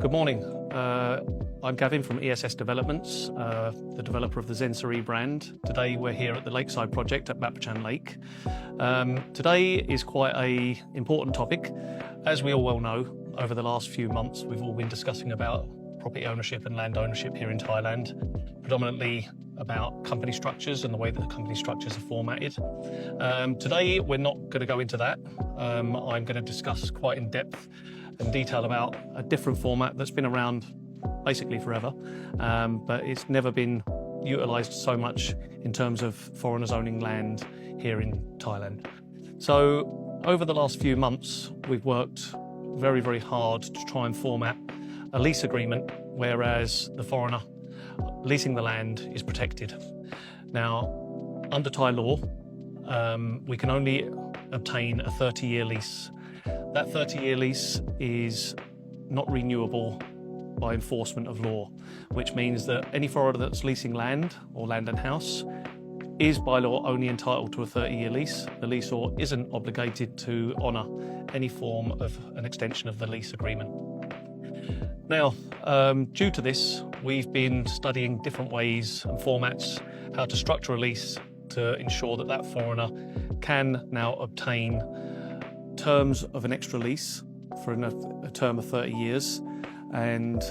Good morning. I'm Gavin from ESS Developments, the developer of the szmWuu3l brand. Today we're here at the Lakeside project at Mapachan Lake. Today is quite an important topic. As we all well know, over the last few months we've all been discussing about property ownership and land ownership here in Thailand, predominantly about company structures and the way that the company structures are formatted. Today we're not going to go into that. I'm going to discuss quite in depth and detail about a different format that's been around basically forever, but it's never been utilised so much in terms of foreigners owning land here in Thailand. So over the last few months we've worked very, very hard to try and format a lease agreement whereas the foreigner leasing the land is protected. Now, under Thai law, we can only obtain a 30-year lease. That 30-year lease is not renewable by enforcement of law, which means that any foreigner that's leasing land or land and house is by law only entitled to a 30-year lease. The leaseor isn't obligated to honour any form of an extension of the lease agreement. Now, due to this, we've been studying different ways and formats how to structure a lease to ensure that that foreigner can now obtain terms of an extra lease for a term of 30 years. And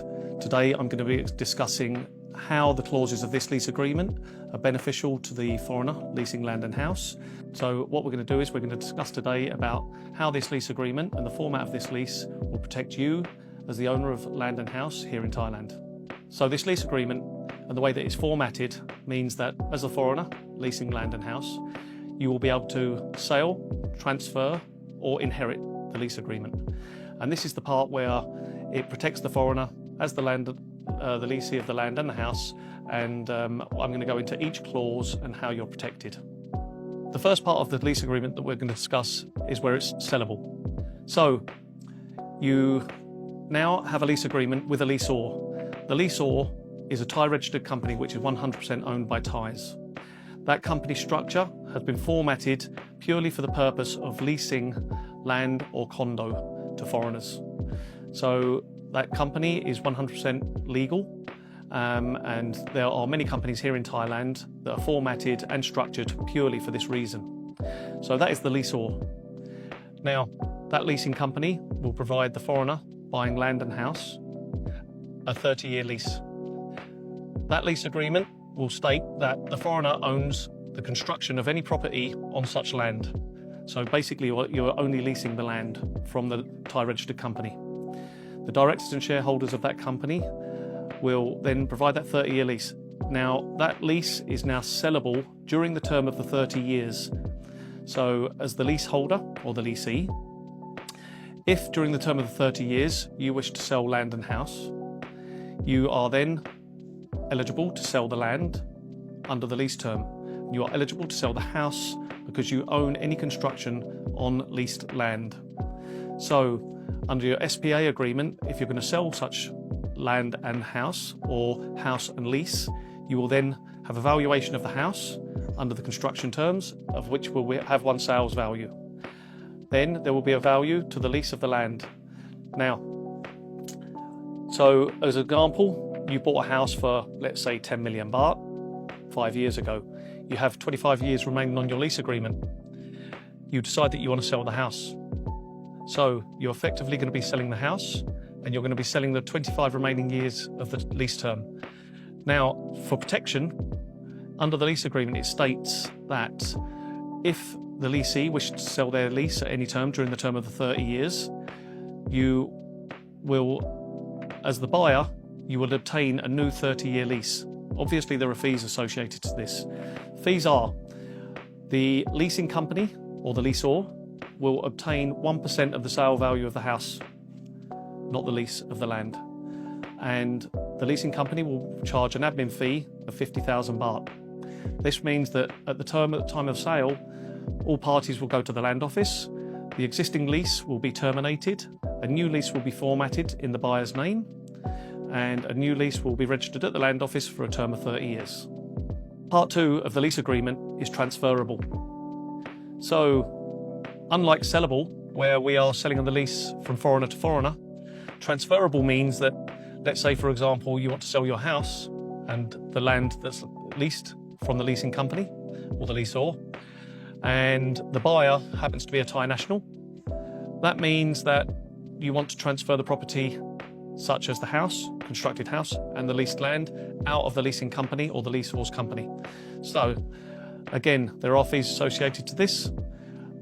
today I'm going to be discussing how the clauses of this lease agreement are beneficial to the foreigner leasing land and house. So what we're going to do is we're going to discuss today about how this lease agreement and the format of this lease will protect you as the owner of land and house here in Thailand. So this lease agreement and the way that it's formatted means that as a foreigner leasing land and house, you will be able to sell, transfer or inherit the lease agreement. And this is the part where it protects the foreigner as the leasee of the land and the house, and I'm going to go into each clause and how you're protected. The first part of the lease agreement that we're going to discuss is where it's sellable. So you now have a lease agreement with a leaseor. The leaseor is a Thai registered company which is 100% owned by Thais. That company structure has been formatted purely for the purpose of leasing land or condo to foreigners. So that company is 100% legal, and there are many companies here in Thailand that are formatted and structured purely for this reason. So that is the leaseor. Now, that leasing company will provide the foreigner buying land and house a 30-year lease. That lease agreement will state that the foreigner owns the construction of any property on such land. So basically you're only leasing the land from the Thai registered company. The directors and shareholders of that company will then provide that 30-year lease. Now that lease is now sellable during the term of the 30 years. So as the leaseholder or the leasee, if during the term of the 30 years you wish to sell land and house, you are then eligible to sell the land under the lease term. You are eligible to sell the house because you own any construction on leased land. So under your SPA agreement, if you're going to sell such land and house or house and lease, you will then have a valuation of the house under the construction terms, of which will have one sales value. Then there will be a value to the lease of the land. Now, so as an example, you bought a house for, let's say, 10 million baht 5 years ago. You have 25 years remaining on your lease agreement. You decide that you want to sell the house. So you're effectively going to be selling the house and you're going to be selling the 25 remaining years of the lease term. Now, for protection, under the lease agreement, it states that if the leasee wishes to sell their lease at any term during the term of the 30 years, you will, as the buyer, you will obtain a new 30-year lease. Obviously, there are fees associated to this. Fees are the leasing company or the leaseor will obtain 1% of the sale value of the house, not the lease of the land. And the leasing company will charge an admin fee of 50,000 baht. This means that at the time of sale, all parties will go to the land office, the existing lease will be terminated, a new lease will be formatted in the buyer's name, and a new lease will be registered at the land office for a term of 30 years. Part 2 of the lease agreement is transferable. So, unlike sellable, where we are selling on the lease from foreigner to foreigner, Transferable means that, let's say, for example, you want to sell your house and the land that's leased from the leasing company or the leaseor, and the buyer happens to be a Thai national. That means that you want to transfer the property, such as the house, constructed house, and the leased land out of the leasing company or the leaseor's company. So, again, there are fees associated to this.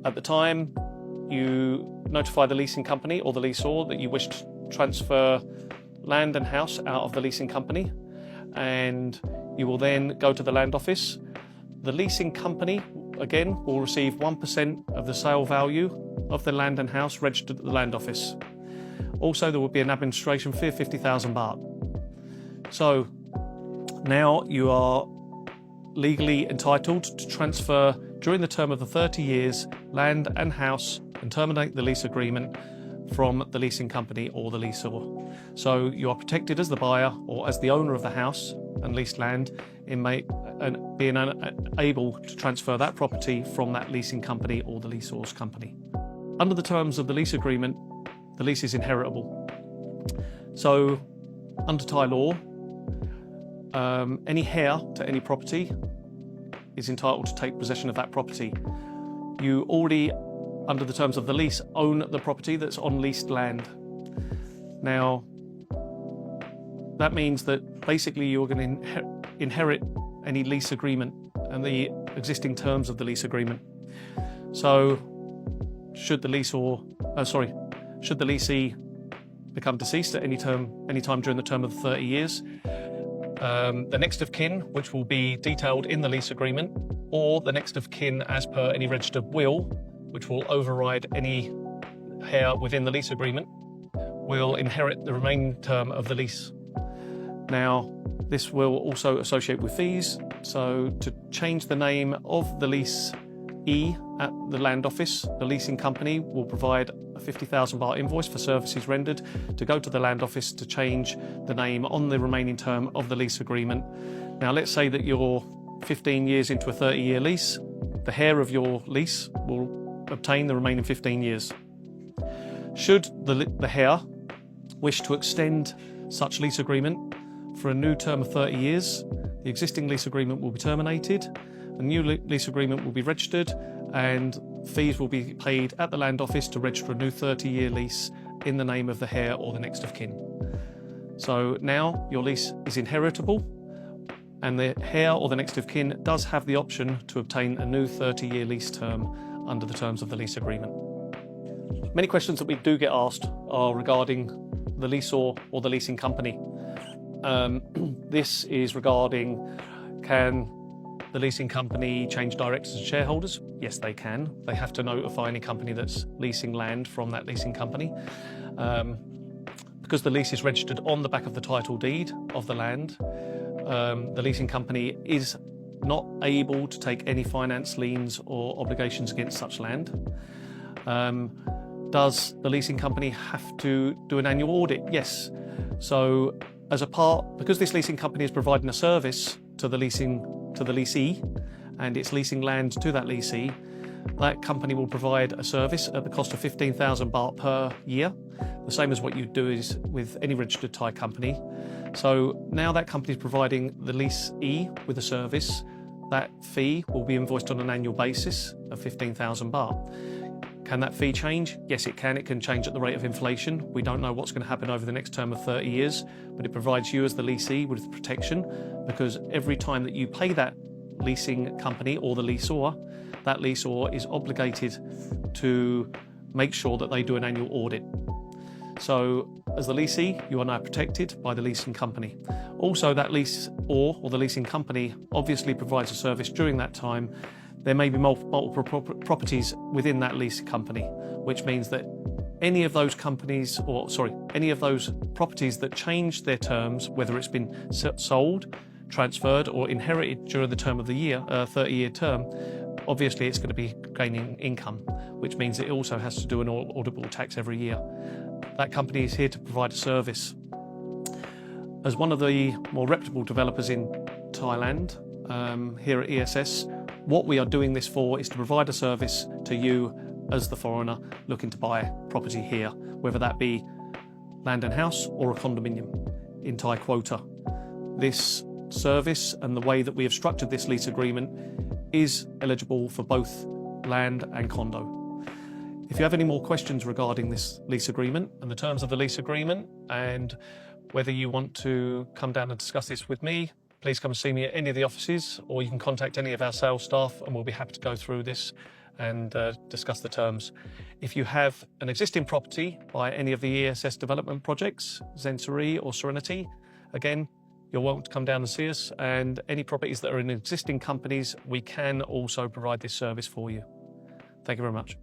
At the time, you notify the leasing company or the leaseor that you wish to transfer land and house out of the leasing company, and you will then go to the land office. The leasing company, again, will receive 1% of the sale value of the land and house registered at the land office. Also, there will be an administration fee of 50,000 baht. So now you are legally entitled to transfer during the term of the 30 years land and house and terminate the lease agreement from the leasing company or the leaseor. So you are protected as the buyer or as the owner of the house and leased land in being able to transfer that property from that leasing company or the leaseor's company. Under the terms of the lease agreement, the lease is inheritable. So under Thai law, any heir to any property is entitled to take possession of that property. You already, under the terms of the lease, own the property that's on leased land. Now, that means that basically you're going to inherit any lease agreement and the existing terms of the lease agreement. So, should the leasee become deceased at any time during the term of the 30 years, the next of kin, which will be detailed in the lease agreement, or the next of kin as per any registered will, which will override any heir within the lease agreement, will inherit the remaining term of the lease. Now, this will also associate with fees. So to change the name of the leasee at the land office, the leasing company will provide a 50,000 baht invoice for services rendered to go to the land office to change the name on the remaining term of the lease agreement. Now, let's say that you're 15 years into a 30-year lease. The heir of your lease will obtain the remaining 15 years. Should the heir wish to extend such lease agreement for a new term of 30 years, the existing lease agreement will be terminated, a new lease agreement will be registered, and fees will be paid at the land office to register a new 30-year lease in the name of the heir or the next of kin. So now your lease is inheritable, and the heir or the next of kin does have the option to obtain a new 30-year lease term under the terms of the lease agreement. Many questions that we do get asked are regarding the leaseor or the leasing company. This is regarding, can the leasing company change directors and shareholders? Yes, they can. They have to notify any company that's leasing land from that leasing company. Because the lease is registered on the back of the title deed of the land, the leasing company is not able to take any finance liens or obligations against such land. Does the leasing company have to do an annual audit? Yes. So because this leasing company is providing a service to the leasee and it's leasing land to that leasee, that company will provide a service at the cost of 15,000 baht per year, the same as what you do is with any registered Thai company. So now that company is providing the leasee with a service, that fee will be invoiced on an annual basis of 15,000 baht. Can that fee change? Yes, it can. It can change at the rate of inflation. We don't know what's going to happen over the next term of 30 years, but it provides you as the leasee with protection, because every time that you pay that leasing company or the leaseor, that leaseor is obligated to make sure that they do an annual audit. So as the leasee, you are now protected by the leasing company. Also, that leaseor or the leasing company obviously provides a service during that time. There may be multiple properties within that lease company, which means that any of those properties that change their terms, whether it's been sold, transferred or inherited during the term of the year, 30-year term, obviously it's going to be gaining income, which means it also has to do an audible tax every year. That company is here to provide a service. As one of the more reputable developers in Thailand, here at ESS, what we are doing this for is to provide a service to you as the foreigner looking to buy property here, whether that be land and house or a condominium in Thai quota. This service and the way that we have structured this lease agreement is eligible for both land and condo. If you have any more questions regarding this lease agreement and the terms of the lease agreement, and whether you want to come down and discuss this with me, please come and see me at any of the offices, or you can contact any of our sales staff and we'll be happy to go through this and discuss the terms. If you have an existing property by any of the ESS development projects, szmWuu3l or Serenity, again, you're welcome to come down and see us, and any properties that are in existing companies, we can also provide this service for you. Thank you very much.